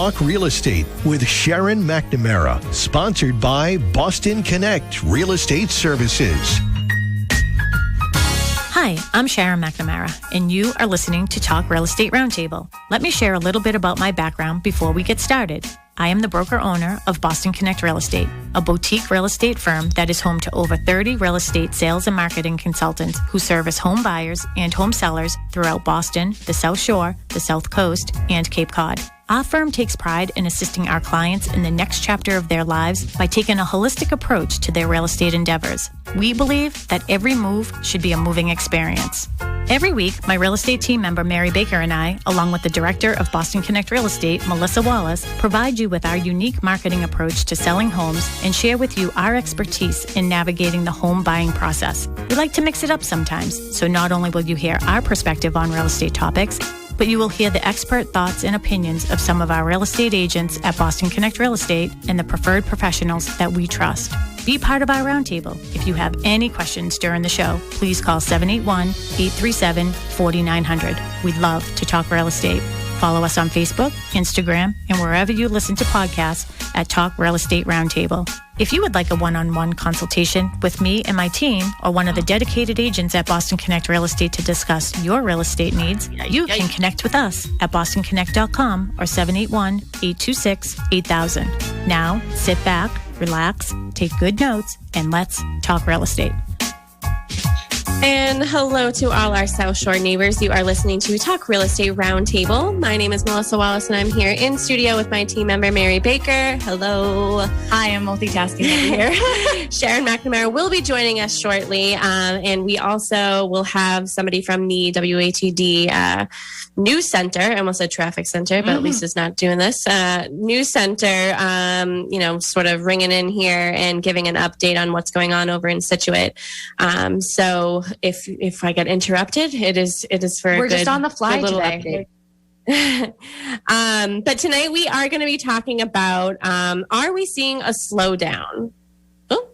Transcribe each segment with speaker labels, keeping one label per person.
Speaker 1: Talk Real Estate with Sharon McNamara, sponsored by Boston Connect Real Estate Services.
Speaker 2: Hi, I'm Sharon McNamara, and you are listening to Talk Real Estate Roundtable. Let me share a little bit about my background before we get started. I am the broker-owner of Boston Connect Real Estate, a boutique real estate firm that is home to over 30 real estate sales and marketing consultants who service home buyers and home sellers throughout Boston, the South Shore, the South Coast, and Cape Cod. Our firm takes pride in assisting our clients in the next chapter of their lives by taking a holistic approach to their real estate endeavors. We believe that every move should be a moving experience. Every week, my real estate team member, Mary Baker, and I, along with the director of Boston Connect Real Estate, Melissa Wallace, provide you with our unique marketing approach to selling homes and share with you our expertise in navigating the home buying process. We like to mix it up sometimes, so not only will you hear our perspective on real estate topics, but you will hear the expert thoughts and opinions of some of our real estate agents at Boston Connect Real Estate and the preferred professionals that we trust. Be part of our roundtable. If you have any questions during the show, please call 781-837-4900. We'd love to talk real estate. Follow us on Facebook, Instagram, and wherever you listen to podcasts at Talk Real Estate Roundtable. If you would like a one-on-one consultation with me and my team or one of the dedicated agents at Boston Connect Real Estate to discuss your real estate needs, you can connect with us at bostonconnect.com or 781-826-8000. Now, sit back, relax, take good notes, and let's talk real estate.
Speaker 3: And hello to all our South Shore neighbors. You are listening to Talk Real Estate Roundtable. My name is Melissa Wallace, and I'm here in studio with my team member, Mary Baker. Hello.
Speaker 4: Hi, I'm multitasking over here.
Speaker 3: Sharon McNamara will be joining us shortly. And we also will have somebody from the WATD News Center. I almost said Traffic Center, but at least it's not doing this. News Center, sort of ringing in here and giving an update on what's going on over in Scituate. So if I get interrupted, it is for
Speaker 4: we're just on the fly today.
Speaker 3: But tonight we are going to be talking about are we seeing a slowdown? Oh,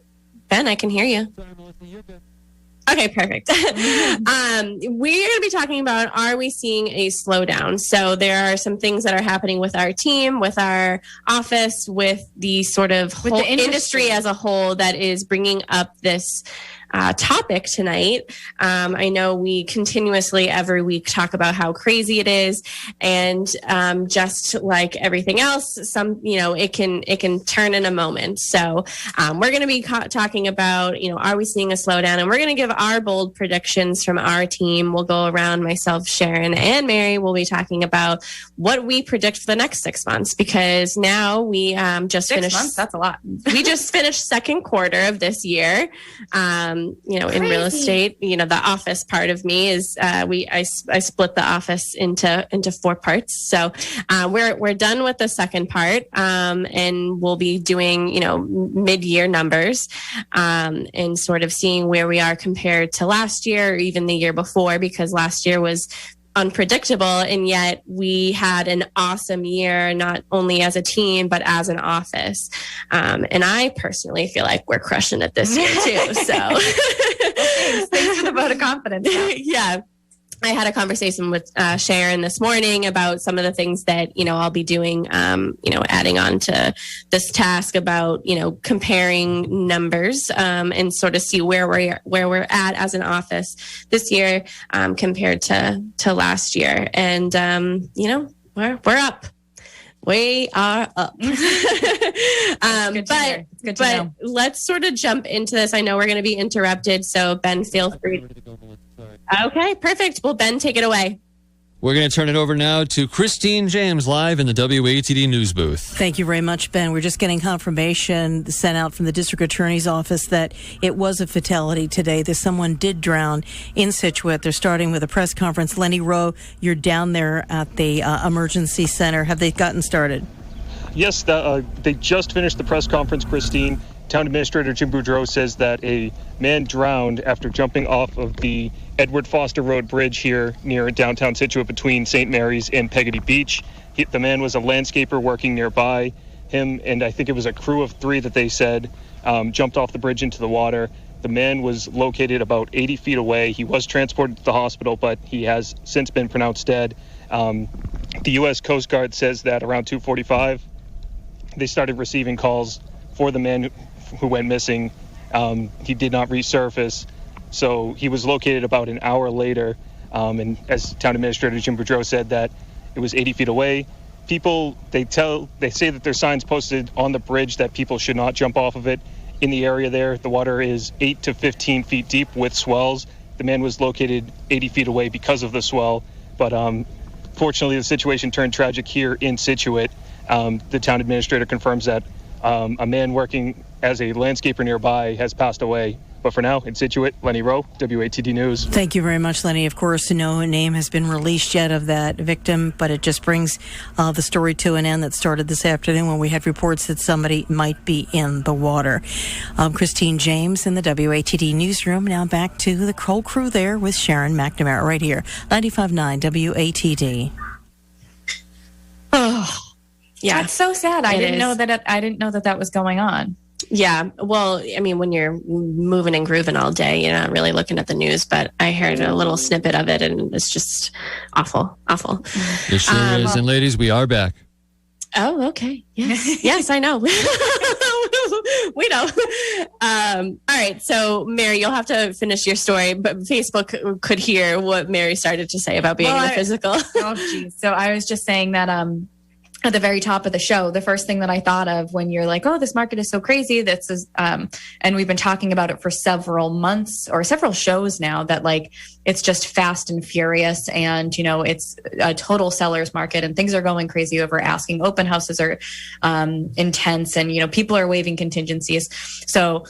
Speaker 3: Ben, I can hear you. Okay, perfect. We're going to be talking about, are we seeing a slowdown? So there are some things that are happening with our team, with our office, with the sort of whole the industry as a whole that is bringing up this topic tonight. I know we continuously every week talk about how crazy it is, and just like everything else, it can turn in a moment. So we're going to be talking about, are we seeing a slowdown? And we're going to give our bold predictions from our team. We'll go around, myself, Sharon, and Mary will be talking about what we predict for the next 6 months, because now we just
Speaker 4: 6
Speaker 3: finished.
Speaker 4: months, that's a lot.
Speaker 3: We just finished second quarter of this year. In real estate, the office part of me is I split the office into 4 parts. So we're done with the second part, and we'll be doing mid-year numbers and sort of seeing where we are compared to last year or even the year before, because last year was unpredictable, and yet we had an awesome year, not only as a team but as an office. And I personally feel like we're crushing it this year too. So
Speaker 4: thanks for the vote of confidence.
Speaker 3: Yeah. I had a conversation with Sharon this morning about some of the things that, I'll be doing, adding on to this task about, comparing numbers and sort of see where we're at as an office this year compared to last year. And, we're up. We are up. But let's sort of jump into this. I know we're going to be interrupted, so Ben, feel free. Okay, perfect. Well, Ben, take it away.
Speaker 5: We're going to turn it over now to Christine James live in the WATD news booth.
Speaker 6: Thank you very much, Ben. We're just getting confirmation sent out from the district attorney's office that it was a fatality today, that someone did drown in Scituate. They're starting with a press conference. Lenny Rowe, you're down there at the emergency center. Have they gotten started?
Speaker 7: Yes, they just finished the press conference, Christine. Town Administrator Jim Boudreau says that a man drowned after jumping off of the Edward Foster Road Bridge here near downtown Scituate between St. Mary's and Peggotty Beach. The man was a landscaper working nearby. Him and I think it was a crew of 3 that they said jumped off the bridge into the water. The man was located about 80 feet away. He was transported to the hospital, but he has since been pronounced dead. The U.S. Coast Guard says that around 2:45, they started receiving calls for the man who went missing. He did not resurface, so he was located about an hour later. And as Town Administrator Jim Boudreau said, that it was 80 feet away. People, they say that there's signs posted on the bridge that people should not jump off of it. In the area there, the water is 8 to 15 feet deep with swells. The man was located 80 feet away because of the swell, but fortunately the situation turned tragic here in Scituate. The town administrator confirms that a man working as a landscaper nearby has passed away. But for now, in Scituate, Lenny Rowe, WATD News.
Speaker 6: Thank you very much, Lenny. Of course, no name has been released yet of that victim, but it just brings the story to an end that started this afternoon when we had reports that somebody might be in the water. Christine James in the WATD newsroom. Now back to the whole crew there with Sharon McNamara right here, 95.9 WATD.
Speaker 3: Oh, yeah.
Speaker 4: That's so sad. I didn't
Speaker 3: is.
Speaker 4: know that was going on.
Speaker 3: Yeah. Well, I mean, when you're moving and grooving all day, you're not really looking at the news, but I heard a little snippet of it and it's just awful.
Speaker 5: It sure is. And ladies, we are back.
Speaker 3: Oh, okay. Yes. Yes, I know. We know. All right. So, Mary, you'll have to finish your story, but Facebook could hear what Mary started to say about being in the physical.
Speaker 4: Oh, geez. So I was just saying that at the very top of the show, the first thing that I thought of when you're like, oh, this market is so crazy. This is, and we've been talking about it for several months or several shows now, that like, it's just fast and furious. And, you know, it's a total seller's market and things are going crazy over asking. Open houses are intense and, you know, people are waiving contingencies. So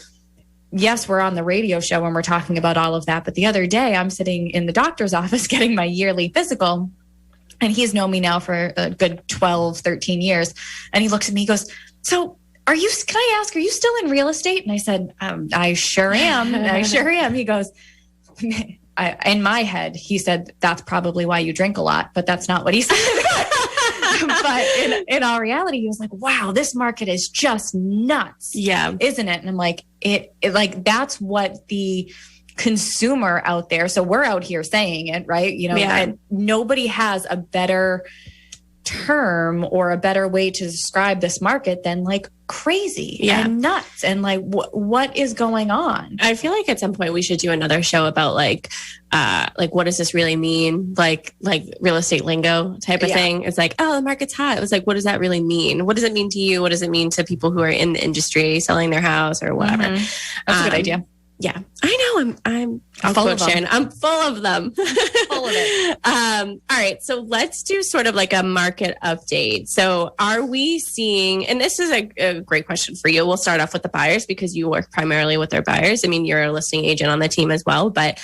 Speaker 4: yes, we're on the radio show and we're talking about all of that. But the other day I'm sitting in the doctor's office getting my yearly physical. And he's known me now for a good 12, 13 years. And he looks at me, he goes, so can I ask, are you still in real estate? And I said, I sure am. I sure am. He goes, in my head, he said, that's probably why you drink a lot, but that's not what he said. But in all reality, he was like, wow, this market is just nuts.
Speaker 3: Yeah.
Speaker 4: Isn't it? And I'm like, it like, that's what the consumer out there. So we're out here saying it, right? You know, and nobody has a better term or a better way to describe this market than like crazy and nuts and like what is going on.
Speaker 3: I feel like at some point we should do another show about like what does this really mean? Like real estate lingo type of thing. It's like, oh, the market's hot. It was like, what does that really mean? What does it mean to you? What does it mean to people who are in the industry selling their house or whatever?
Speaker 4: Mm-hmm. That's a good idea.
Speaker 3: Yeah, I know. I'm full of them. I'm full of them.
Speaker 4: Full of it.
Speaker 3: All right. So let's do sort of like a market update. So are we seeing, and this is a great question for you. We'll start off with the buyers because you work primarily with their buyers. I mean, you're a listing agent on the team as well, but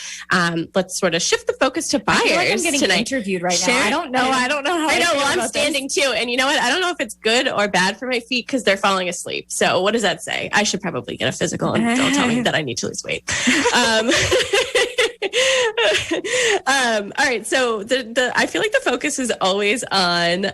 Speaker 3: let's sort of shift the focus to buyers.
Speaker 4: I feel like I'm getting
Speaker 3: tonight.
Speaker 4: Interviewed right now. I don't know how
Speaker 3: I know.
Speaker 4: feel
Speaker 3: Well, I'm
Speaker 4: about
Speaker 3: standing too. And you know what? I don't know if it's good or bad for my feet because they're falling asleep. So what does that say? I should probably get a physical and don't tell me that I need to lose weight. All right. So I feel like the focus is always on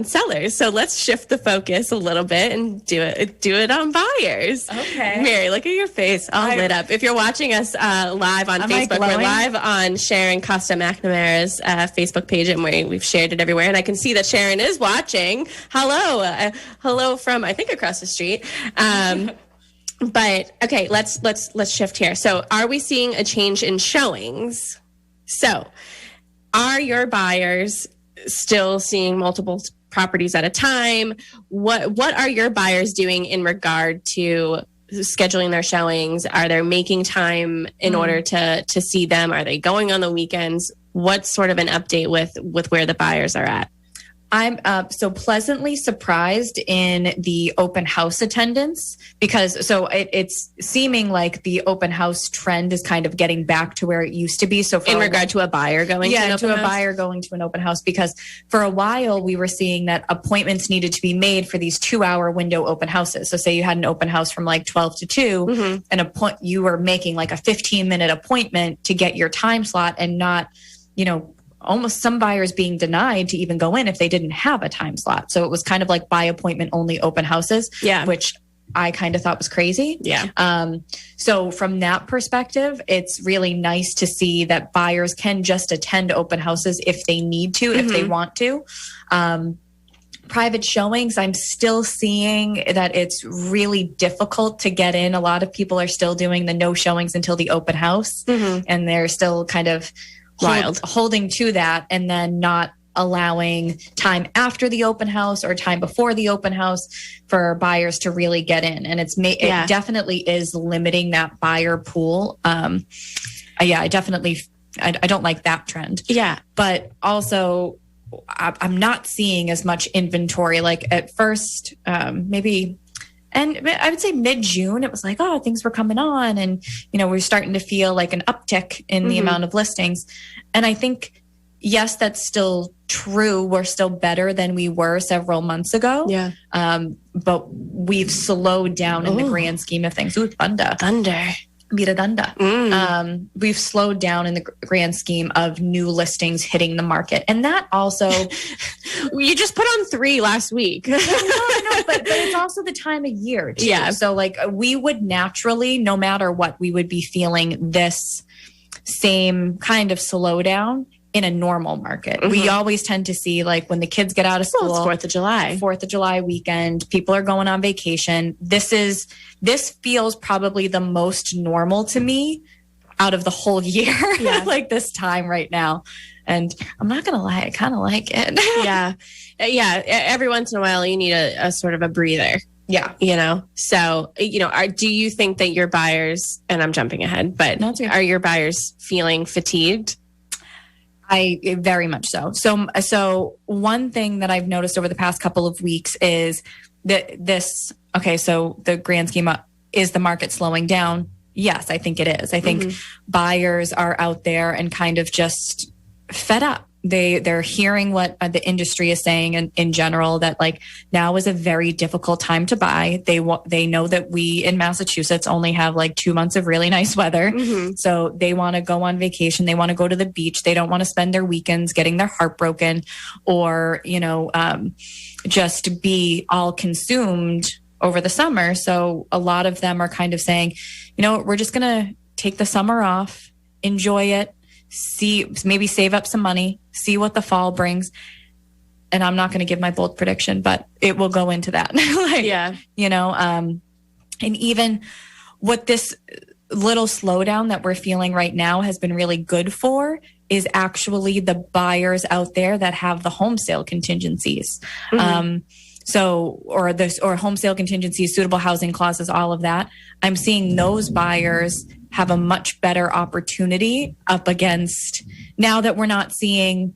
Speaker 3: sellers. So let's shift the focus a little bit and do it on buyers.
Speaker 4: Okay.
Speaker 3: Mary, look at your face all lit up. If you're watching us live on Facebook, we're live on Sharon Costa McNamara's Facebook page, and we've shared it everywhere. And I can see that Sharon is watching. Hello. Hello from, I think, across the street. But okay, let's shift here. So are we seeing a change in showings? So are your buyers still seeing multiple properties at a time? What are your buyers doing in regard to scheduling their showings? Are they making time in order to see them? Are they going on the weekends? What's sort of an update with where the buyers are at?
Speaker 4: I'm so pleasantly surprised in the open house attendance because it's seeming like the open house trend is kind of getting back to where it used to be. So
Speaker 3: in regard to a buyer going to a
Speaker 4: buyer going to an open house, because for a while we were seeing that appointments needed to be made for these 2-hour window open houses. So say you had an open house from like 12 to 2 and you were making like a 15-minute appointment to get your time slot and not, you know, almost some buyers being denied to even go in if they didn't have a time slot. So it was kind of like by appointment only open houses, which I kind of thought was crazy.
Speaker 3: Yeah.
Speaker 4: So from that perspective, it's really nice to see that buyers can just attend open houses if they need to, if they want to. Private showings, I'm still seeing that it's really difficult to get in. A lot of people are still doing the no showings until the open house, and they're still kind of holding to that, and then not allowing time after the open house or time before the open house for buyers to really get in. And it definitely is limiting that buyer pool. I don't like that trend.
Speaker 3: Yeah.
Speaker 4: But also, I'm not seeing as much inventory. Like at first, maybe, and I would say mid-June, it was like, oh, things were coming on. And, we're starting to feel like an uptick in the amount of listings. And I think, yes, that's still true. We're still better than we were several months ago.
Speaker 3: Yeah.
Speaker 4: But we've slowed down in the grand scheme of things. Ooh, thunder. We've slowed down in the grand scheme of new listings hitting the market. And that also...
Speaker 3: You just put on 3 last week.
Speaker 4: No, but it's also the time of year, too.
Speaker 3: Yeah.
Speaker 4: So, we would naturally, no matter what, we would be feeling this same kind of slowdown in a normal market. We always tend to see when the kids get out of school,
Speaker 3: it's 4th of July.
Speaker 4: 4th of July weekend, people are going on vacation. This feels probably the most normal to me out of the whole year, this time right now. And I'm not going to lie, I kind of like it.
Speaker 3: Yeah. Every once in a while, you need a sort of a breather.
Speaker 4: Yeah.
Speaker 3: So, do you think that your buyers, and I'm jumping ahead, but are your buyers feeling fatigued?
Speaker 4: I very much so. So one thing that I've noticed over the past couple of weeks is that so the grand scheme, is the market slowing down? Yes, I think it is. I think buyers are out there and kind of just fed up. They're hearing what the industry is saying in general, that now is a very difficult time to buy. They know that we in Massachusetts only have 2 months of really nice weather. So they want to go on vacation. They want to go to the beach. They don't want to spend their weekends getting their heart broken or, just be all consumed over the summer. So a lot of them are kind of saying, we're just going to take the summer off, enjoy it, maybe save up some money, see what the fall brings. And I'm not going to give my bold prediction, but it will go into that. And even what this little slowdown that we're feeling right now has been really good for is actually the buyers out there that have the home sale contingencies. Or home sale contingencies, suitable housing clauses, all of that. I'm seeing those buyers have a much better opportunity up against, now that we're not seeing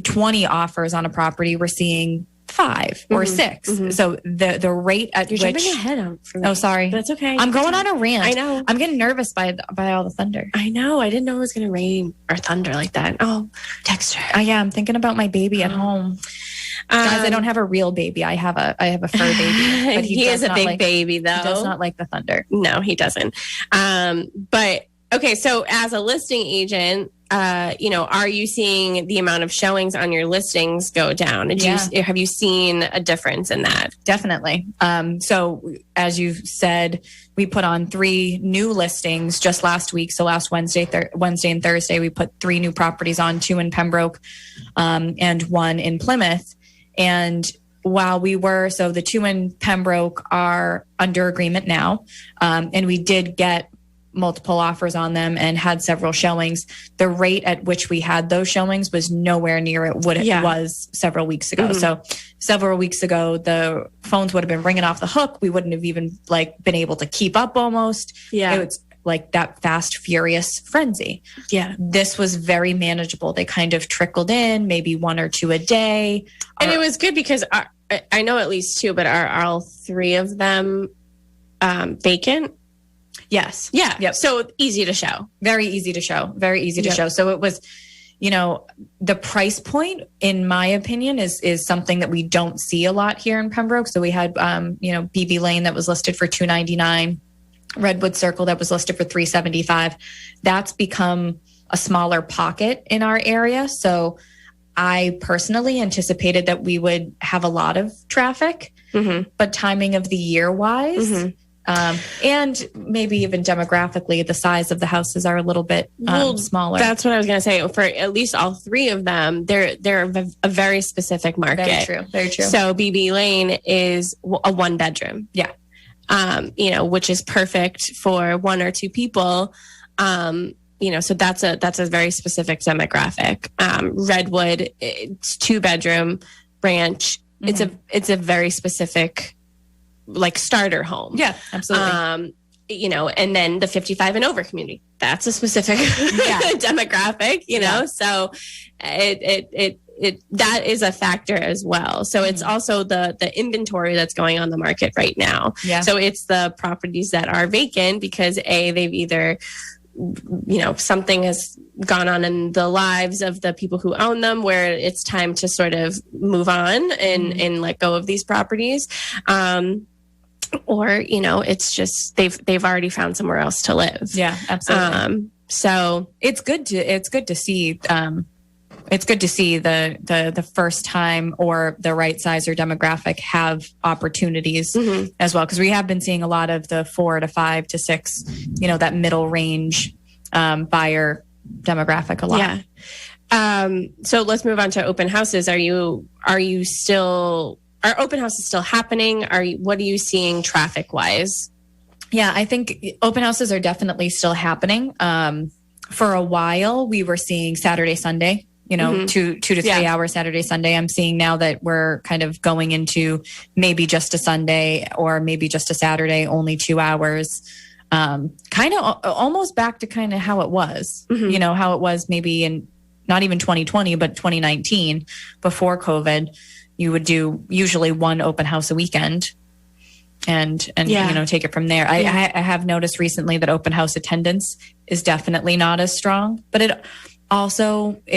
Speaker 4: 20 offers on a property, we're seeing 5 or 6. So the rate at
Speaker 3: You're
Speaker 4: which...
Speaker 3: jumping ahead for me.
Speaker 4: Oh, sorry.
Speaker 3: That's okay.
Speaker 4: I'm going on a rant.
Speaker 3: I know.
Speaker 4: I'm getting nervous by all the thunder.
Speaker 3: I know. I didn't know it was going to rain or thunder like that. Oh, text her.
Speaker 4: Yeah, I'm thinking about my baby at home. Guys, I don't have a real baby. I have a fur baby. But
Speaker 3: he is a big baby, though.
Speaker 4: He does not like the thunder.
Speaker 3: No, he doesn't. But okay, so as a listing agent, are you seeing the amount of showings on your listings go down? Have you seen a difference in that?
Speaker 4: Definitely. So as you said, we put on 3 new listings just last week. So last Wednesday and Thursday, we put 3 new properties on, 2 in Pembroke, and 1 in Plymouth. And while the 2 in Pembroke are under agreement now, and we did get multiple offers on them and had several showings, the rate at which we had those showings was nowhere near it was several weeks ago. So several weeks ago, the phones would have been ringing off the hook. We wouldn't have even been able to keep up almost. Yeah. It was that fast, furious frenzy. Yeah. This was very manageable. They kind of trickled in, maybe 1 or 2 a day.
Speaker 3: And it was good because I know at least 2, but are all 3 of them vacant?
Speaker 4: Yes.
Speaker 3: Yeah. Yep. So easy to show.
Speaker 4: Very easy to show. Very easy to show. So it was, the price point, in my opinion, is something that we don't see a lot here in Pembroke. So we had, BB Lane that was listed for $299, Redwood Circle that was listed for $375. That's become a smaller pocket in our area. So I personally anticipated that we would have a lot of traffic, but timing of the year wise, and maybe even demographically, the size of the houses are a little bit smaller.
Speaker 3: That's what I was going to say. For at least all three of them, they're a very specific market.
Speaker 4: Very true. Very true.
Speaker 3: So BB Lane is a 1-bedroom.
Speaker 4: Yeah.
Speaker 3: Which is perfect for 1 or 2 people. So that's a very specific demographic. Redwood, it's 2-bedroom ranch. It's a very specific, like, starter home.
Speaker 4: Yeah, absolutely.
Speaker 3: And then the 55 and over community, that's a specific demographic, know? So that is a factor as well. So it's also the inventory that's going on the market right now.
Speaker 4: Yeah.
Speaker 3: So it's the properties that are vacant because they've either, something has gone on in the lives of the people who own them where it's time to sort of move on and let go of these properties. Or, it's just they've already found somewhere else to live.
Speaker 4: Yeah, absolutely.
Speaker 3: So
Speaker 4: it's good to see the first time or the right size or demographic have opportunities as well. Cause we have been seeing a lot of the 4 to 5 to 6, that middle range, buyer demographic a lot.
Speaker 3: Yeah. So let's move on to open houses. Are open houses still happening? What are you seeing traffic wise?
Speaker 4: Yeah, I think open houses are definitely still happening. For a while, we were seeing Saturday, Sunday, 2 to 3 hours Saturday, Sunday. I'm seeing now that we're kind of going into maybe just a Sunday or maybe just a Saturday, only 2 hours. Kind of almost back to kind of how it was, how it was maybe in not even 2020, but 2019 before COVID. You would do usually 1 open house a weekend and take it from there. I have noticed recently that open house attendance is definitely not as strong, but it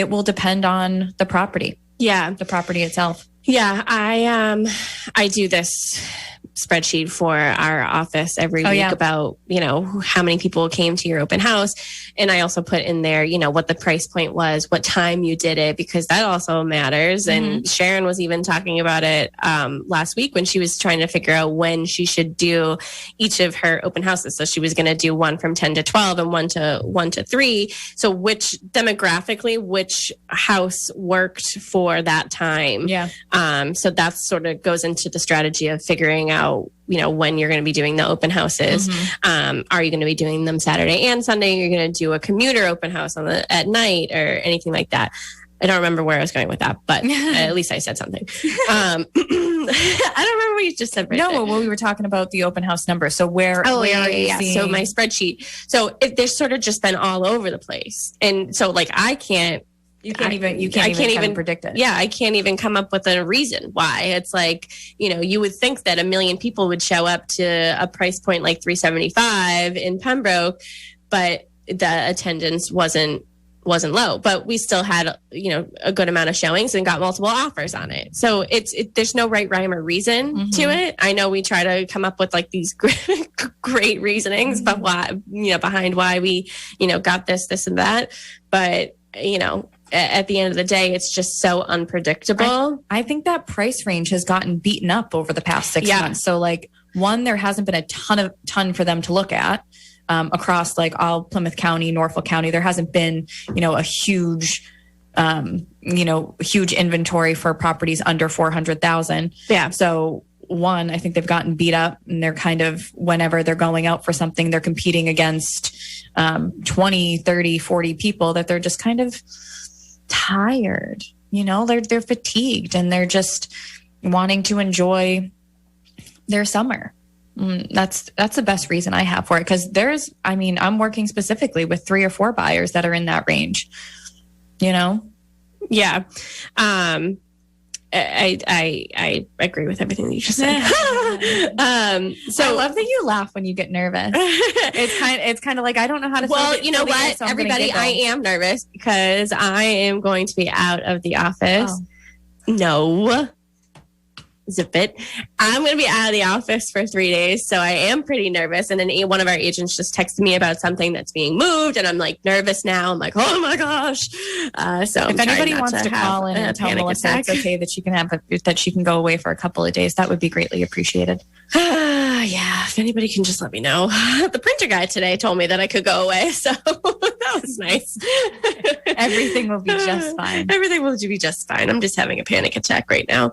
Speaker 4: will depend on the property.
Speaker 3: Yeah.
Speaker 4: The property itself.
Speaker 3: Yeah. I do this spreadsheet for our office every week about, how many people came to your open house. And I also put in there, what the price point was, what time you did it, because that also matters. And Sharon was even talking about it last week when she was trying to figure out when she should do each of her open houses. So she was going to do one from 10 to 12 and one to 3. So which house worked for that time?
Speaker 4: Yeah.
Speaker 3: So that sort of goes into the strategy of figuring out, when you're going to be doing the open houses. Are you going to be doing them Saturday and Sunday? You're going to do a commuter open house at night or anything like that. I don't remember where I was going with that, but at least I said something. I don't remember what you just said.
Speaker 4: Well, we were talking about the open house number. So where are you seeing?
Speaker 3: So my spreadsheet. So they've sort of just been all over the place. And so I can't,
Speaker 4: You can't even predict it.
Speaker 3: Yeah, I can't even come up with a reason why. It's like, you would think that 1 million people would show up to a price point like $375 in Pembroke, but the attendance wasn't low. But we still had, a good amount of showings and got multiple offers on it. So there's no right rhyme or reason to it. I know we try to come up with like these great reasonings, but why, behind why we, got this and that. But, at the end of the day, it's just so unpredictable.
Speaker 4: I think that price range has gotten beaten up over the past 6 months. So there hasn't been a ton for them to look at across like all Plymouth County, Norfolk County. There hasn't been, a huge inventory for properties under 400,000.
Speaker 3: Yeah.
Speaker 4: So I think they've gotten beat up and they're kind of, whenever they're going out for something, they're competing against 20, 30, 40 people that they're just kind of tired, they're fatigued and they're just wanting to enjoy their summer. That's the best reason I have for it. Cause I'm working specifically with 3 or 4 buyers that are in that range,
Speaker 3: Yeah. I agree with everything that you just said.
Speaker 4: So I love that you laugh when you get nervous. It's kind of like, I don't know how to.
Speaker 3: Well, you know what, everybody, I am nervous because I am going to be out of the office.
Speaker 4: Oh.
Speaker 3: No. zip it. I'm going to be out of the office for 3 days, so I am pretty nervous. And then one of our agents just texted me about something that's being moved, and I'm like nervous now. I'm like, oh my gosh. So
Speaker 4: if anybody wants to call in and tell Melissa it's okay that she can that she can go away for a couple of days, that would be greatly appreciated.
Speaker 3: Yeah, if anybody can just let me know. The printer guy today told me that I could go away, so that was nice.
Speaker 4: Everything will be just fine.
Speaker 3: Everything will be just fine. I'm just having a panic attack right now.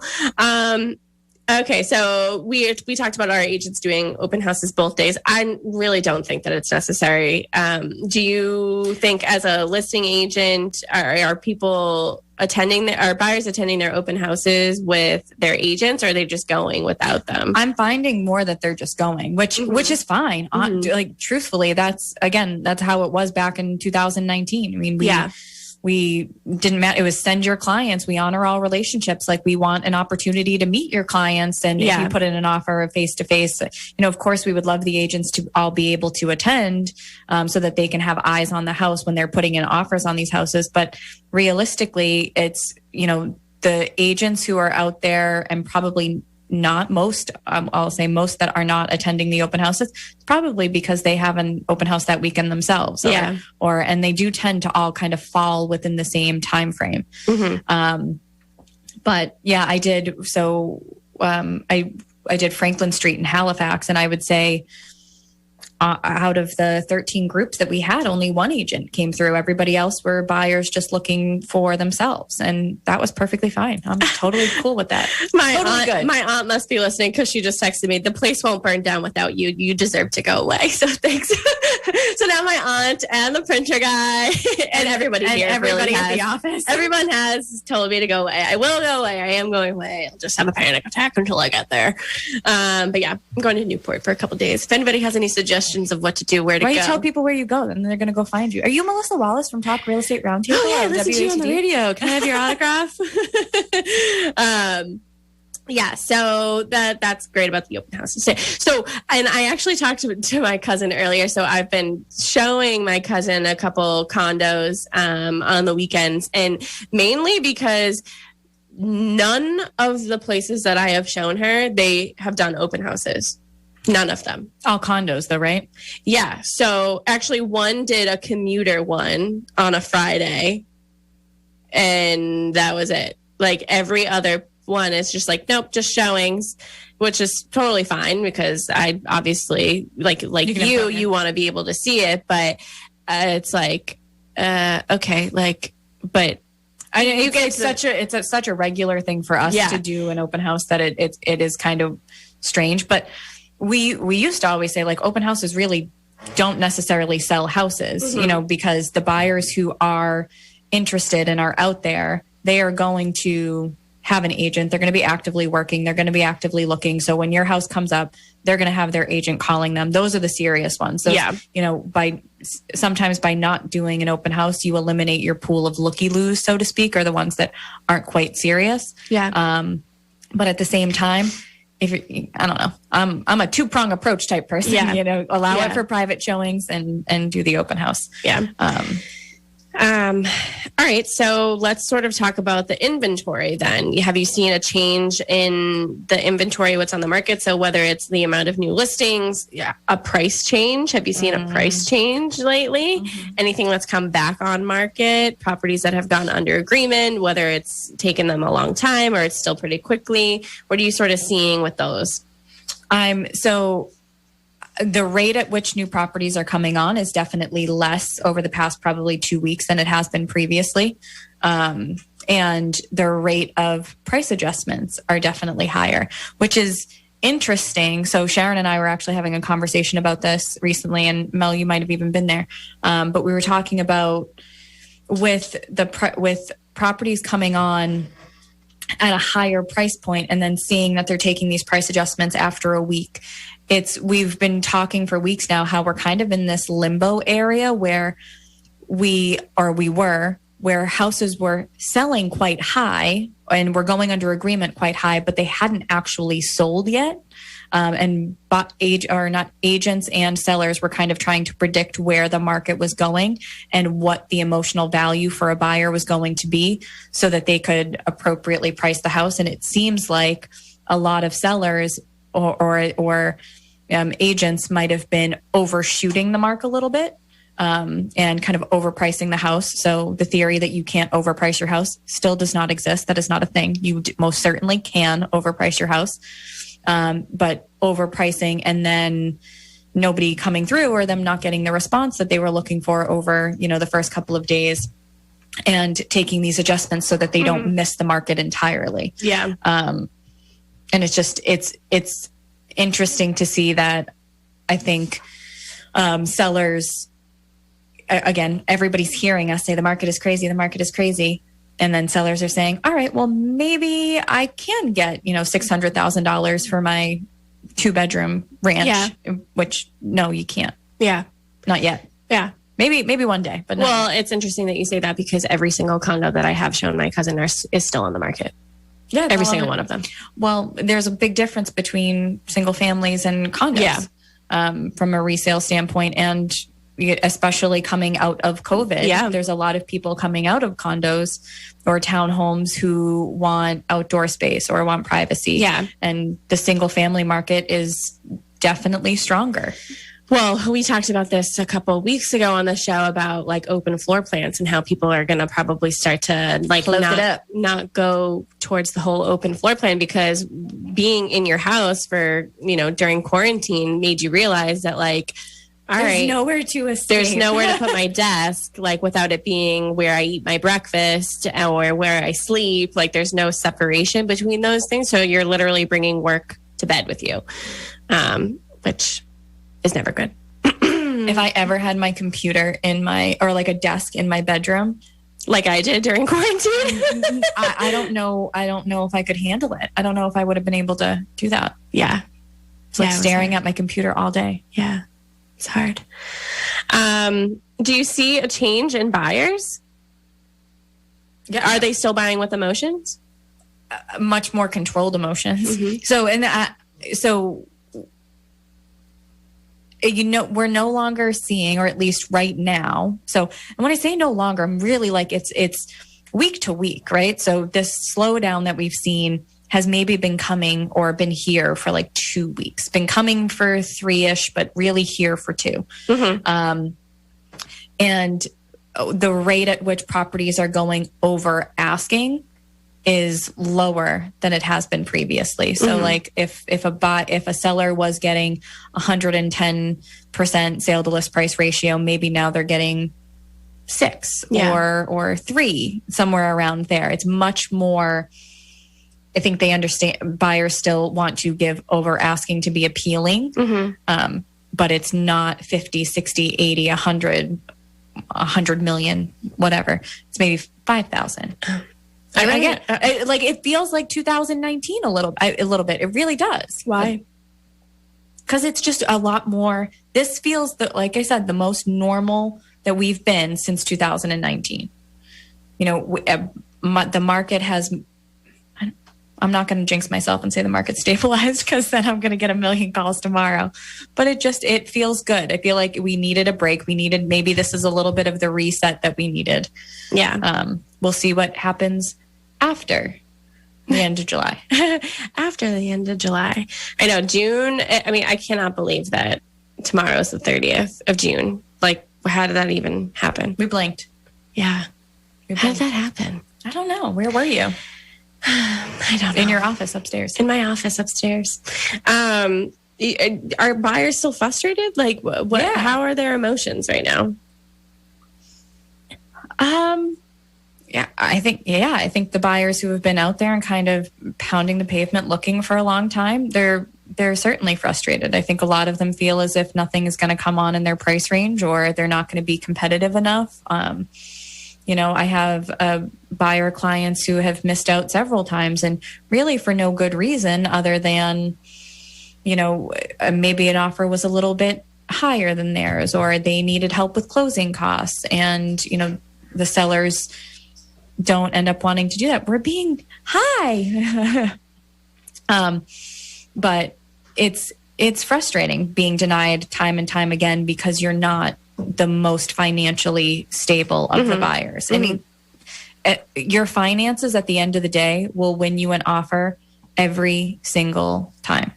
Speaker 3: Okay, so we talked about our agents doing open houses both days. I really don't think that it's necessary. Do you think, as a listing agent, are people are buyers attending their open houses with their agents, or are they just going without them?
Speaker 4: I'm finding more that they're just going, which is fine. Like, truthfully, that's how it was back in 2019. I mean, we didn't matter. It was send your clients. We honor all relationships. Like, we want an opportunity to meet your clients. And if you put in an offer of face to face, of course, we would love the agents to all be able to attend so that they can have eyes on the house when they're putting in offers on these houses. But realistically, it's, the agents who are out there, and probably not most, I'll say most that are not attending the open houses, it's probably because they have an open house that weekend themselves. And they do tend to all kind of fall within the same time frame. But yeah, I did. So I did Franklin Street in Halifax, and I would say out of the 13 groups that we had, only one agent came through. Everybody else were buyers just looking for themselves. And that was perfectly fine. I'm totally cool with that.
Speaker 3: My aunt must be listening, because she just texted me, the place won't burn down without you. You deserve to go away. So thanks. So now my aunt and the printer guy and everybody here, everybody at the office, everyone has told me to go away. I will go away. I am going away. I'll just have a panic attack until I get there. But yeah, I'm going to Newport for a couple of days. If anybody has any suggestions of what to do, where to go.
Speaker 4: Why you tell people where you go, then they're going to go find you. Are you Melissa Wallace from Talk Real Estate Roundtable?
Speaker 3: Oh yeah, I listen to you on the radio. Can I have your autograph? Yeah, so that's great about the open house. So, and I actually talked to my cousin earlier. So I've been showing my cousin a couple condos on the weekends, and mainly because none of the places that I have shown her, they have done open houses. None of them.
Speaker 4: All condos though, right?
Speaker 3: Yeah. So actually one did a commuter one on a Friday, and that was it. Like, every other one is just like, nope, just showings, which is totally fine, because I obviously like you want to be able to see it, but it's like, okay, like, but
Speaker 4: it's such a regular thing for us to do an open house that it is kind of strange. But we used to always say, like, open houses really don't necessarily sell houses, because the buyers who are interested and are out there, they are going to have an agent. They're going to be actively working. They're going to be actively looking. So when your house comes up, they're going to have their agent calling them. Those are the serious ones. So, sometimes by not doing an open house, you eliminate your pool of looky-loos, so to speak, or the ones that aren't quite serious.
Speaker 3: Yeah.
Speaker 4: But at the same time, I don't know, I'm a two-prong approach type person. Allow it for private showings and do the open house.
Speaker 3: Yeah. All right. So let's sort of talk about the inventory then. Have you seen a change in the inventory, what's on the market? So whether it's the amount of new listings, a price change. Have you seen a price change lately? Anything that's come back on market, properties that have gone under agreement, whether it's taken them a long time or it's still pretty quickly? What are you sort of seeing with those?
Speaker 4: The rate at which new properties are coming on is definitely less over the past probably 2 weeks than it has been previously. And the rate of price adjustments are definitely higher, which is interesting. So Sharon and I were actually having a conversation about this recently, and Mel, you might have even been there. But we were talking about with properties coming on at a higher price point and then seeing that they're taking these price adjustments after a week. We've been talking for weeks now how we're kind of in this limbo area where where houses were selling quite high and were going under agreement quite high, but they hadn't actually sold yet. Agents and sellers were kind of trying to predict where the market was going and what the emotional value for a buyer was going to be so that they could appropriately price the house. And it seems like a lot of sellers or agents might have been overshooting the mark a little bit. And kind of overpricing the house. So the theory that you can't overprice your house still does not exist. That is not a thing. You most certainly can overprice your house. But overpricing and then nobody coming through or them not getting the response that they were looking for over, the first couple of days and taking these adjustments so that they don't miss the market entirely.
Speaker 3: Yeah.
Speaker 4: And it's just, it's interesting to see that. I think, sellers, again, everybody's hearing us say the market is crazy, the market is crazy. And then sellers are saying, all right, well, maybe I can get, $600,000 for my 2-bedroom ranch, which no, you can't.
Speaker 3: Yeah.
Speaker 4: Not yet.
Speaker 3: Yeah.
Speaker 4: Maybe one day, but
Speaker 3: well, it's interesting that you say that because every single condo that I have shown my cousin is still on the market.
Speaker 4: Yeah.
Speaker 3: Every single one of them.
Speaker 4: Well, there's a big difference between single families and condos from a resale standpoint. And especially coming out of COVID, there's a lot of people coming out of condos or townhomes who want outdoor space or want privacy.
Speaker 3: Yeah.
Speaker 4: And the single family market is definitely stronger.
Speaker 3: Well, we talked about this a couple of weeks ago on the show about like open floor plans and how people are going to probably start to like not go towards the whole open floor plan because being in your house for, during quarantine made you realize that like,
Speaker 4: there's nowhere to escape.
Speaker 3: There's nowhere to put my desk, like without it being where I eat my breakfast or where I sleep. Like there's no separation between those things. So you're literally bringing work to bed with you, which is never good.
Speaker 4: If I ever had my computer or like a desk in my bedroom,
Speaker 3: like I did during quarantine,
Speaker 4: I don't know. I don't know if I could handle it. I don't know if I would have been able to do that.
Speaker 3: Yeah.
Speaker 4: It's like staring at my computer all day.
Speaker 3: Yeah. It's hard. Do you see a change in buyers?
Speaker 4: Yeah.
Speaker 3: Are they still buying with emotions?
Speaker 4: Much more controlled emotions.
Speaker 3: Mm-hmm.
Speaker 4: So, we're no longer seeing, or at least right now. So, and when I say no longer, I'm really like it's week to week, right? So this slowdown that we've seen has maybe been coming or been here for like 2 weeks, been coming for 3-ish, but really here for 2.
Speaker 3: Mm-hmm.
Speaker 4: And the rate at which properties are going over asking is lower than it has been previously. So like if a seller was getting 110% sale to list price ratio, maybe now they're getting 6 or 3, somewhere around there. It's much more. I think they understand buyers still want to give over asking to be appealing, but it's not 50, 60, 80, 100 million, whatever. It's maybe 5,000. It feels like 2019 a little bit. It really does.
Speaker 3: Why?
Speaker 4: Because it's just a lot more. This feels like I said, the most normal that we've been since 2019. The market has. I'm not going to jinx myself and say the market's stabilized because then I'm going to get a million calls tomorrow. But it feels good. I feel like we needed a break. Maybe this is a little bit of the reset that we needed.
Speaker 3: Yeah.
Speaker 4: We'll see what happens after the end of July.
Speaker 3: After the end of July. I know June. I mean, I cannot believe that tomorrow is the 30th of June. Like, how did that even happen?
Speaker 4: We blinked.
Speaker 3: Yeah. How did that happen?
Speaker 4: I don't know. Where were you?
Speaker 3: I don't know.
Speaker 4: In your office upstairs.
Speaker 3: In my office upstairs. Are buyers still frustrated? Like, what? Yeah. How are their emotions right now?
Speaker 4: I think the buyers who have been out there and kind of pounding the pavement looking for a long time, they're certainly frustrated. I think a lot of them feel as if nothing is going to come on in their price range or they're not going to be competitive enough. I have buyer clients who have missed out several times and really for no good reason other than, maybe an offer was a little bit higher than theirs or they needed help with closing costs and, the sellers don't end up wanting to do that. We're being high. But it's frustrating being denied time and time again because you're not the most financially stable of the buyers. I mean, your finances at the end of the day will win you an offer every single time.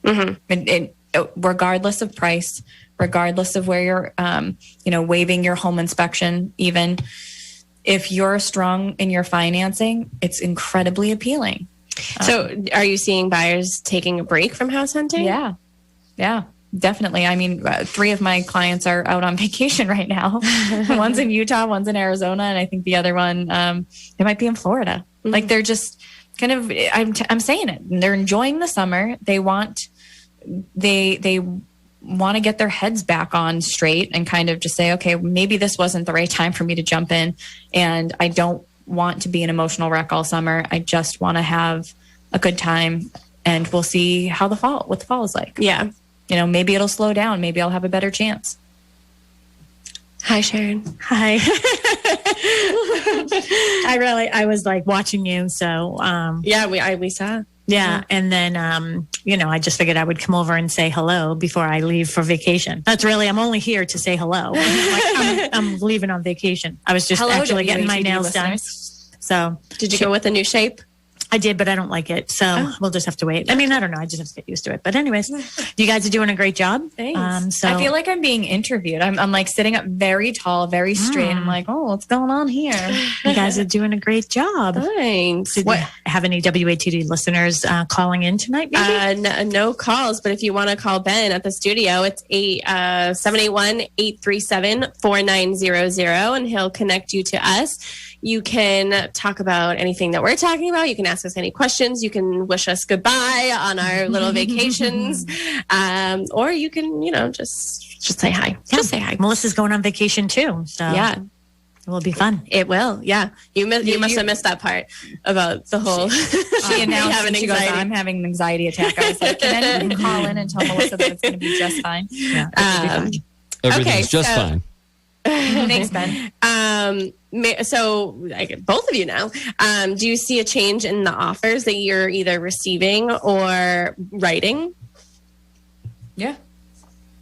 Speaker 4: Regardless of price, regardless of where you're, waiving your home inspection, even if you're strong in your financing, it's incredibly appealing.
Speaker 3: So are you seeing buyers taking a break from house hunting?
Speaker 4: Yeah, definitely. I mean, 3 of my clients are out on vacation right now. One's in Utah, one's in Arizona, and I think the other one, they might be in Florida. Like they're just kind of, I'm saying it, they're enjoying the summer. They want to get their heads back on straight and kind of just say, okay, maybe this wasn't the right time for me to jump in. And I don't want to be an emotional wreck all summer. I just want to have a good time, and we'll see what the fall is like.
Speaker 3: Yeah.
Speaker 4: Maybe it'll slow down. Maybe I'll have a better chance.
Speaker 3: Hi, Sharon.
Speaker 2: Hi. I was like watching you. So,
Speaker 3: we saw.
Speaker 2: Yeah. And then, I just figured I would come over and say hello before I leave for vacation. I'm only here to say hello. I'm leaving on vacation. I was just actually getting my nails done. So
Speaker 3: did you go with a new shape?
Speaker 2: I did, but I don't like it. So we'll just have to wait. I mean, I don't know. I just have to get used to it. But anyways, you guys are doing a great job.
Speaker 4: Thanks. So I feel like I'm being interviewed. I'm like sitting up very tall, very straight. I'm like, oh, what's going on here?
Speaker 2: You guys are doing a great job.
Speaker 3: Thanks.
Speaker 2: Did you have any WATD listeners calling in tonight? Maybe?
Speaker 3: No calls, but if you want to call Ben at the studio, it's 781-837-4900, and he'll connect you to us. You can talk about anything that we're talking about. You can ask us any questions. You can wish us goodbye on our little vacations. Or you can, just say hi.
Speaker 2: Yeah.
Speaker 3: Just say hi.
Speaker 2: Melissa's going on vacation too. So
Speaker 3: yeah,
Speaker 2: it will be fun.
Speaker 3: It will. Yeah. You must have missed that part about the whole.
Speaker 4: She announced she goes, I'm having an anxiety attack. I was like, can anyone call in and tell Melissa that it's going to be just fine?
Speaker 2: Yeah.
Speaker 5: Everything's just fine.
Speaker 4: Thanks, Ben.
Speaker 3: So both of you now, do you see a change in the offers that you're either receiving or writing?
Speaker 4: Yeah,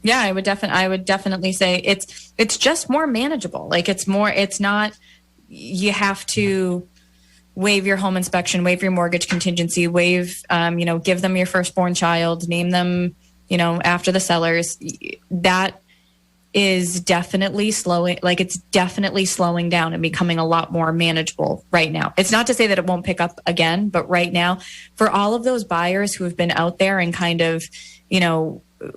Speaker 4: I would definitely say it's just more manageable. Like it's not, you have to waive your home inspection, waive your mortgage contingency, give them your firstborn child, name them, after the sellers. That is definitely slowing down and becoming a lot more manageable right now. It's not to say that it won't pick up again, but right now, for all of those buyers who have been out there and kind of,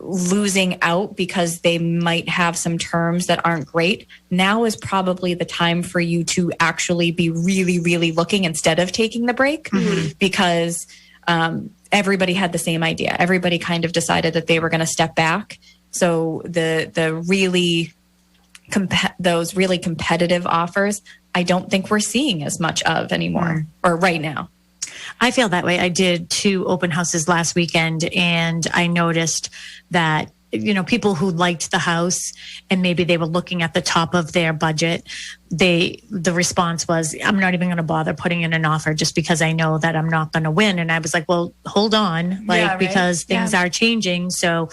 Speaker 4: losing out because they might have some terms that aren't great, now is probably the time for you to actually be really, really looking instead of taking the break, because everybody had the same idea. Everybody kind of decided that they were going to step back. So those really competitive offers, I don't think we're seeing as much of anymore, or right now.
Speaker 2: I feel that way. I did 2 open houses last weekend, and I noticed that, people who liked the house and maybe they were looking at the top of their budget, the response was, I'm not even going to bother putting in an offer just because I know that I'm not going to win. And I was like, well, hold on, because things are changing. So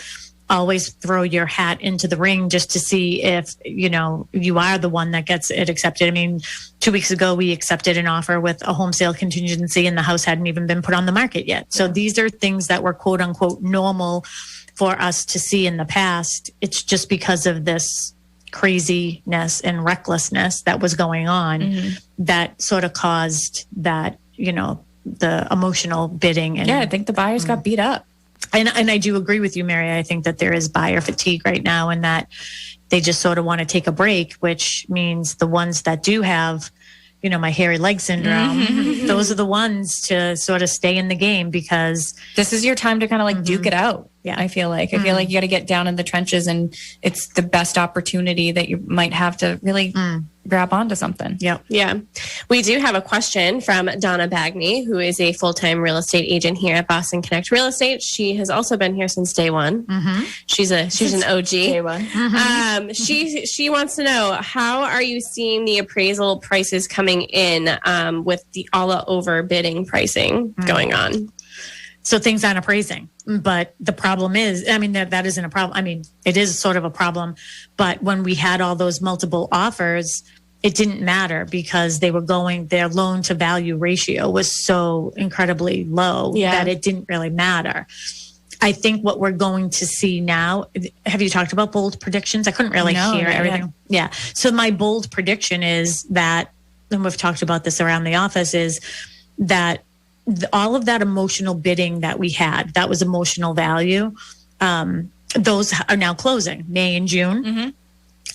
Speaker 2: always throw your hat into the ring just to see if, you are the one that gets it accepted. I mean, 2 weeks ago, we accepted an offer with a home sale contingency and the house hadn't even been put on the market yet. So these are things that were quote unquote normal for us to see in the past. It's just because of this craziness and recklessness that was going on that sort of caused that, the emotional bidding. And
Speaker 4: I think the buyers got beat up.
Speaker 2: And I do agree with you, Mary. I think that there is buyer fatigue right now, and that they just sort of want to take a break, which means the ones that do have, my hairy leg syndrome, those are the ones to sort of stay in the game, because
Speaker 4: this is your time to kind of like duke it out.
Speaker 2: Yeah.
Speaker 4: I feel like you got to get down in the trenches, and it's the best opportunity that you might have to really grab onto something.
Speaker 2: Yep.
Speaker 3: Yeah. We do have a question from Donna Bagney, who is a full-time real estate agent here at Boston Connect Real Estate. She has also been here since day one. She's an OG.
Speaker 4: Day one.
Speaker 3: She wants to know, how are you seeing the appraisal prices coming in with the all over bidding pricing going on?
Speaker 2: So things aren't appraising. But the problem is, that isn't a problem. It is sort of a problem. But when we had all those multiple offers, it didn't matter because their loan to value ratio was so incredibly low that it didn't really matter. I think what we're going to see now, have you talked about bold predictions? I couldn't really hear everything. Yeah. So my bold prediction is that, and we've talked about this around the office, is that all of that emotional bidding that we had, that was emotional value, those are now closing, May and June. Mm-hmm.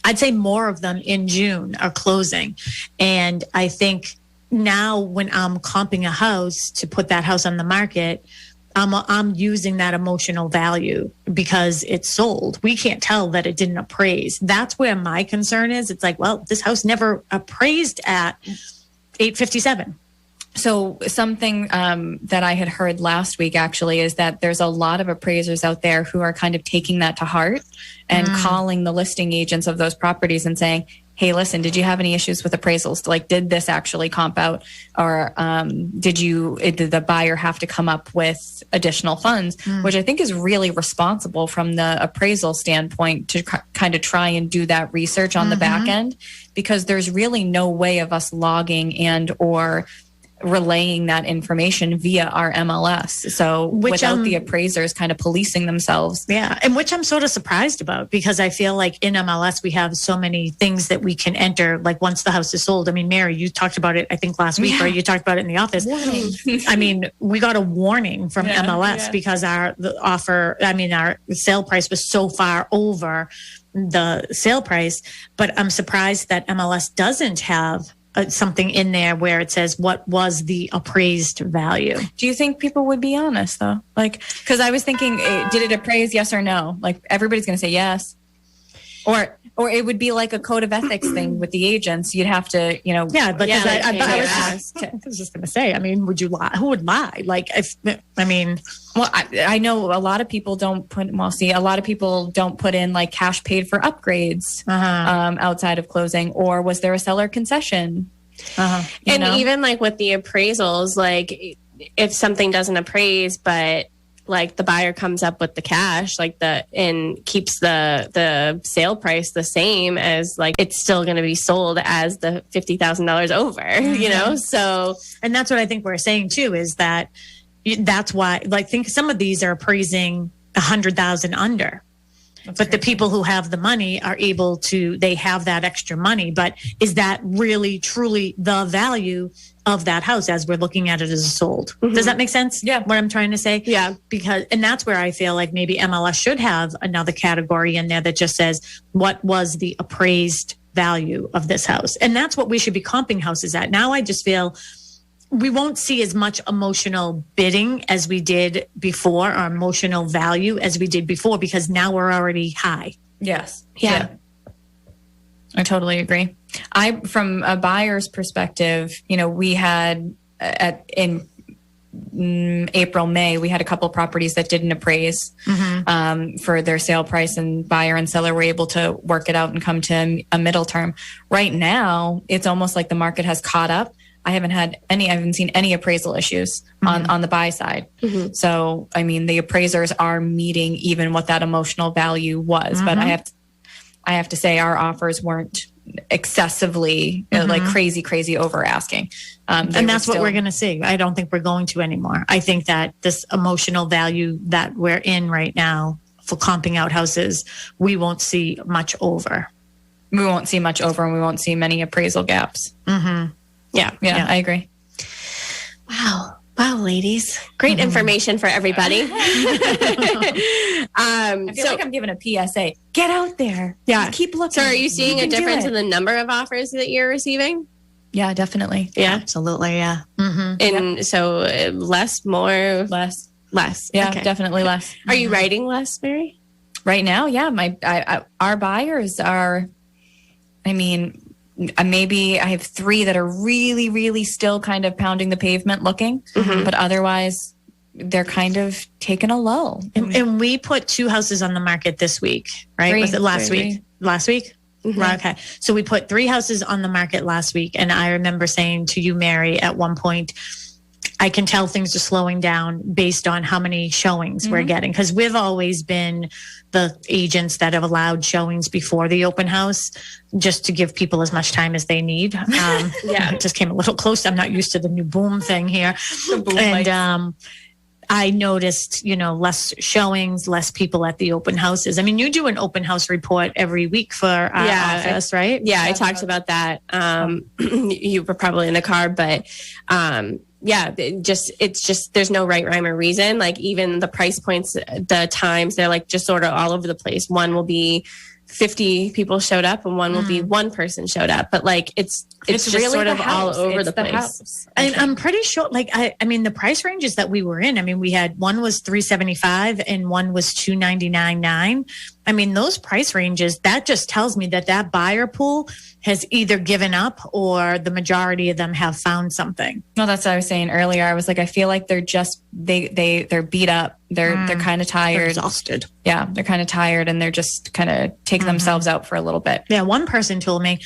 Speaker 2: I'd say more of them in June are closing. And I think now when I'm comping a house to put that house on the market, I'm using that emotional value because it's sold. We can't tell that it didn't appraise. That's where my concern is. It's like, well, this house never appraised at $857.
Speaker 4: So something that I had heard last week actually is that there's a lot of appraisers out there who are kind of taking that to heart and calling the listing agents of those properties and saying, hey, listen, did you have any issues with appraisals? Like, did this actually comp out? Or did the buyer have to come up with additional funds? Which I think is really responsible from the appraisal standpoint to kind of try and do that research on the back end, because there's really no way of us logging and or relaying that information via our MLS. So without the appraisers kind of policing themselves.
Speaker 2: Yeah. And which I'm sort of surprised about, because I feel like in MLS, we have so many things that we can enter. Like once the house is sold, I mean, Mary, you talked about it, I think last week, or you talked about it in the office. I mean, we got a warning from MLS because our sale price was so far over the sale price. But I'm surprised that MLS doesn't have something in there where it says what was the appraised value.
Speaker 4: Do you think people would be honest though? Like, because I was thinking, did it appraise, yes or no? Like everybody's going to say yes, or it would be like a code of ethics thing with the agents. You'd have to,
Speaker 2: I was just going to say, I mean, would you lie? Who would lie? Like,
Speaker 4: well, I know a lot of people don't put. Well, see, a lot of people don't put in like cash paid for upgrades outside of closing, or was there a seller concession?
Speaker 3: Even like with the appraisals, like if something doesn't appraise, but like the buyer comes up with the cash, and keeps the sale price the same as, like, it's still going to be sold as the $50,000 over, So,
Speaker 2: and that's what I think we're saying too, is that's why, like, think some of these are appraising 100,000 under. But the people who have the money are able to, they have that extra money. But is that really, truly the value of that house as we're looking at it as sold? Does that make sense?
Speaker 4: Yeah.
Speaker 2: What I'm trying to say?
Speaker 3: Yeah.
Speaker 2: And that's where I feel like maybe MLS should have another category in there that just says, what was the appraised value of this house? And that's what we should be comping houses at. Now I just feel we won't see as much emotional bidding as we did before, or emotional value as we did before, because now we're already high.
Speaker 4: Yes.
Speaker 2: Yeah.
Speaker 4: I totally agree. From a buyer's perspective, we had in April, May, we had a couple properties that didn't appraise for their sale price, and buyer and seller were able to work it out and come to a middle term. Right now, it's almost like the market has caught up. I haven't seen any appraisal issues on the buy side. So, I mean, the appraisers are meeting even what that emotional value was. But I have to say our offers weren't excessively like crazy over asking.
Speaker 2: And that's what we're going to see. I don't think we're going to anymore. I think that this emotional value that we're in right now for comping out houses, we won't see much over.
Speaker 4: We won't see much over, and we won't see many appraisal gaps. Yeah, I agree.
Speaker 3: Wow, ladies. Great information for everybody.
Speaker 4: I feel like I'm giving a PSA. Get out there.
Speaker 3: Yeah.
Speaker 4: Just keep looking.
Speaker 3: So are you seeing a difference in the number of offers that you're receiving?
Speaker 4: Yeah, definitely.
Speaker 3: Yeah.
Speaker 2: Absolutely, yeah.
Speaker 3: And so less, more?
Speaker 4: Less.
Speaker 3: Yeah,
Speaker 4: okay. Definitely less.
Speaker 3: Are you writing less, Mary?
Speaker 4: Right now, yeah. Our buyers are, maybe I have 3 that are really, really still kind of pounding the pavement looking, but otherwise they're kind of taking a lull.
Speaker 2: And we put 2 houses on the market this week, right?
Speaker 4: 3,
Speaker 2: was it last
Speaker 4: 3,
Speaker 2: week?
Speaker 4: 3.
Speaker 2: Last week? Right, okay. So we put 3 houses on the market last week. And I remember saying to you, Mary, at one point, I can tell things are slowing down based on how many showings we're getting. Because we've always been the agents that have allowed showings before the open house, just to give people as much time as they need. It just came a little close. I'm not used to the new boom thing here. I noticed, less showings, less people at the open houses. I mean, you do an open house report every week for our office, right?
Speaker 3: Yeah, I talked about that. You were probably in the car, but it's just there's no right rhyme or reason. Like even the price points, the times, they're like just sort of all over the place. One will be 50 people showed up and one will be one person showed up, but like it's just
Speaker 4: really
Speaker 3: sort of all over the place.
Speaker 4: House.
Speaker 2: And I'm pretty sure, like, I mean, the price ranges that we were in, I mean, we had one was $375 and one was $299.9. I mean, those price ranges, that just tells me that buyer pool has either given up or the majority of them have found something.
Speaker 4: No, that's what I was saying earlier. I was like, I feel like they're just, they're beat up. They're kind of tired.
Speaker 2: They're exhausted.
Speaker 4: Yeah. They're kind of tired and they're just kind of taking themselves out for a little bit.
Speaker 2: Yeah. One person told me,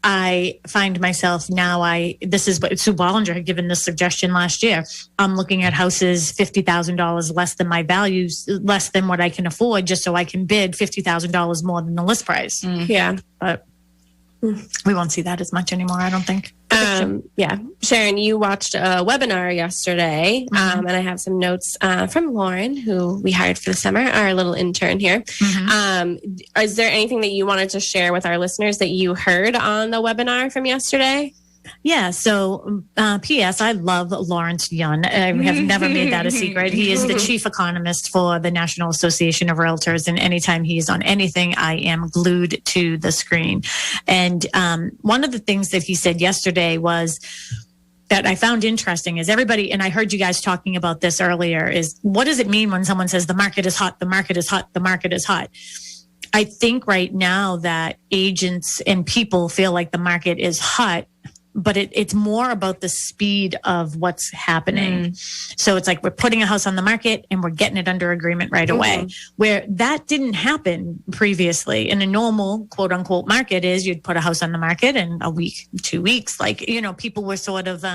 Speaker 2: I find myself now, this is what Sue Bollinger had given this suggestion last year. I'm looking at houses $50,000 less than my values, less than what I can afford, just so I can bid $50,000 more than the list price.
Speaker 3: Yeah.
Speaker 2: But we won't see that as much anymore, I don't think.
Speaker 3: Sharon, you watched a webinar yesterday, and I have some notes from Lauren, who we hired for the summer, our little intern here. Is there anything that you wanted to share with our listeners that you heard on the webinar from yesterday?
Speaker 2: Yeah. So, P.S. I love Lawrence Yun. I have never made that a secret. He is the chief economist for the National Association of Realtors. And anytime he's on anything, I am glued to the screen. And one of the things that he said yesterday was that I found interesting is everybody, and I heard you guys talking about this earlier, is what does it mean when someone says the market is hot, the market is hot, the market is hot? I think right now that agents and people feel like the market is hot, but it's more about the speed of what's happening. So it's like we're putting a house on the market and we're getting it under agreement right away, where that didn't happen previously. In a normal quote unquote market is you'd put a house on the market in a week, 2 weeks, like, people were sort of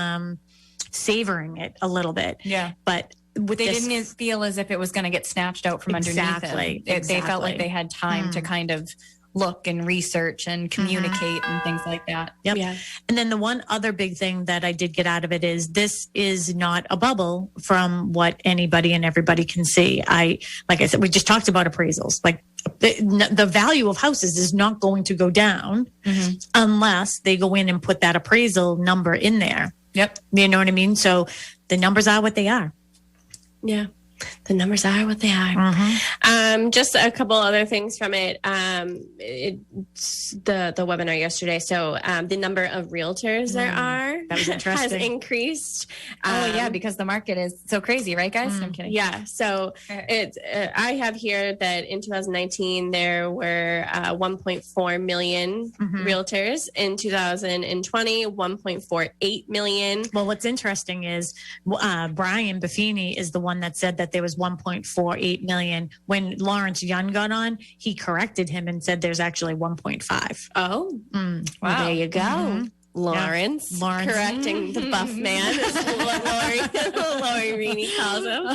Speaker 2: savoring it a little bit.
Speaker 4: Yeah.
Speaker 2: But
Speaker 4: they didn't feel as if it was going to get snatched out from underneath them. They felt like they had time to kind of look and research and communicate and things like that.
Speaker 2: Yep. Yeah. And then the one other big thing that I did get out of it is this is not a bubble from what anybody and everybody can see. Like I said, we just talked about appraisals. Like the value of houses is not going to go down unless they go in and put that appraisal number in there.
Speaker 4: Yep.
Speaker 2: You know what I mean? So the numbers are what they are.
Speaker 3: Yeah. The numbers are what they are. Just a couple other things from it. The webinar yesterday. So the number of realtors there are
Speaker 2: that was interesting.
Speaker 3: Has increased.
Speaker 4: Because the market is so crazy, right, guys? No, I'm kidding.
Speaker 3: Yeah. So I have here that in 2019 there were 1.4 million realtors. In 2020, 1.48 million.
Speaker 2: Well, what's interesting is Brian Buffini is the one that said that there was 1.48 million. When Lawrence Yun got on, he corrected him and said there's actually 1.5.
Speaker 3: Oh,
Speaker 4: wow.
Speaker 3: Well, there you go. Lawrence correcting the buff man, is what Lori Rini calls him.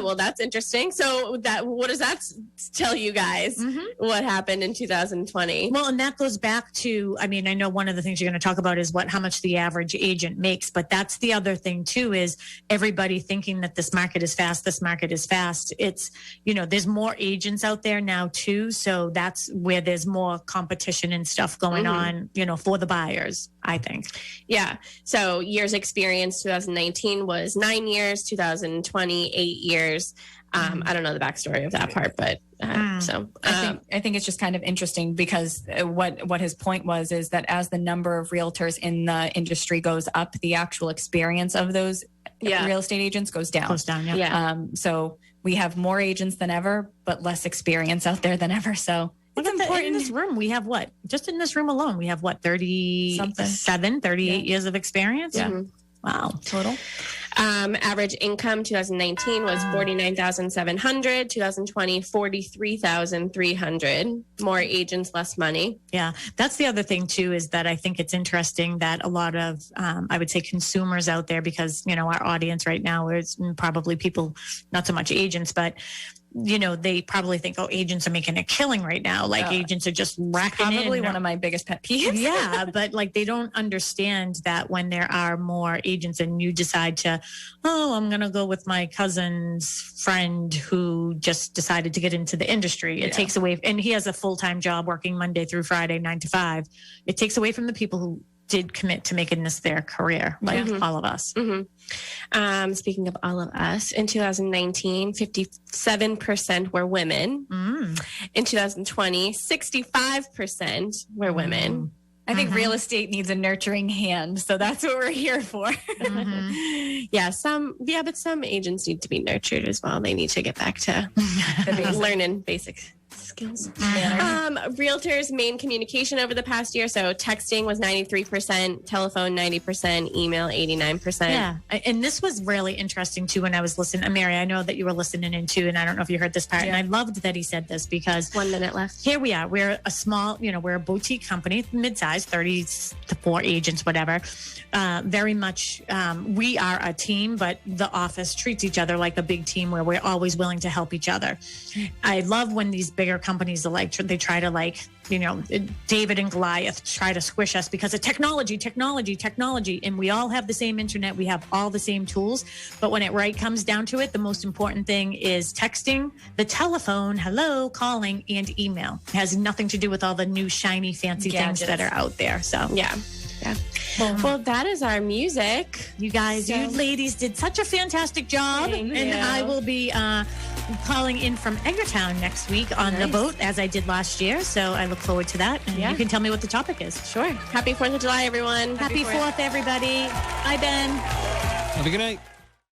Speaker 3: Well, that's interesting. So what does that tell you guys? What happened in 2020?
Speaker 2: Well, and that goes back to, I mean, I know one of the things you're going to talk about is how much the average agent makes, but that's the other thing too, is everybody thinking that this market is fast. It's, there's more agents out there now too. So that's where there's more competition and stuff going on, for the buyers, I think.
Speaker 3: Yeah. So years experience, 2019 was 9 years, 2020, 8 years. I don't know the backstory of that part, but
Speaker 4: I think it's just kind of interesting because what his point was is that as the number of realtors in the industry goes up, the actual experience of those real estate agents goes down. So we have more agents than ever, but less experience out there than ever. So
Speaker 2: it's important. In this room, we have just in this room alone, we have 38 years of experience.
Speaker 3: Yeah.
Speaker 2: Wow.
Speaker 3: Total. Average income 2019 was 49,700. 2020 43,300. More agents, less money.
Speaker 2: Yeah, that's the other thing too, is that I think it's interesting that a lot of, I would say, consumers out there, because, you know, our audience right now is probably people, not so much agents, but, you know, they probably think, oh, agents are making a killing right now. Like agents are just racking in.
Speaker 4: Probably one of my biggest pet peeves.
Speaker 2: Yeah, but like they don't understand that when there are more agents and you decide to, oh, I'm going to go with my cousin's friend who just decided to get into the industry. It takes away, and he has a full-time job working Monday through Friday, 9 to 5. It takes away from the people who did commit to making this their career, like all of us.
Speaker 3: Speaking of all of us, in 2019, 57% were women. In 2020, 65% were women.
Speaker 4: I think real estate needs a nurturing hand, so that's what we're here for.
Speaker 3: But some agents need to be nurtured as well. They need to get back to learning basic skills. Realtors' main communication over the past year. So texting was 93%, telephone 90%, email 89%.
Speaker 2: Yeah. And this was really interesting too when I was listening. Mary, I know that you were listening in too, and I don't know if you heard this part. And I loved that he said this because
Speaker 3: 1 minute left.
Speaker 2: Here we are. We're a small, we're a boutique company, mid-size, 30 to 4 agents, whatever. Very much, we are a team, but the office treats each other like a big team where we're always willing to help each other. I love when these bigger companies are like, they try to David and Goliath try to squish us because of technology. And we all have the same internet. We have all the same tools. But when it comes down to it, the most important thing is texting, the telephone, hello, calling, and email. It has nothing to do with all the new shiny fancy things that are out there. So
Speaker 3: yeah. Well, that is our music.
Speaker 2: You guys, you ladies did such a fantastic job. And I will be calling in from Edgartown next week on the boat, as I did last year. So I look forward to that. And you can tell me what the topic is.
Speaker 3: Sure. Happy 4th of July, everyone.
Speaker 2: Happy 4th, everybody. Bye, Ben.
Speaker 5: Have a good night.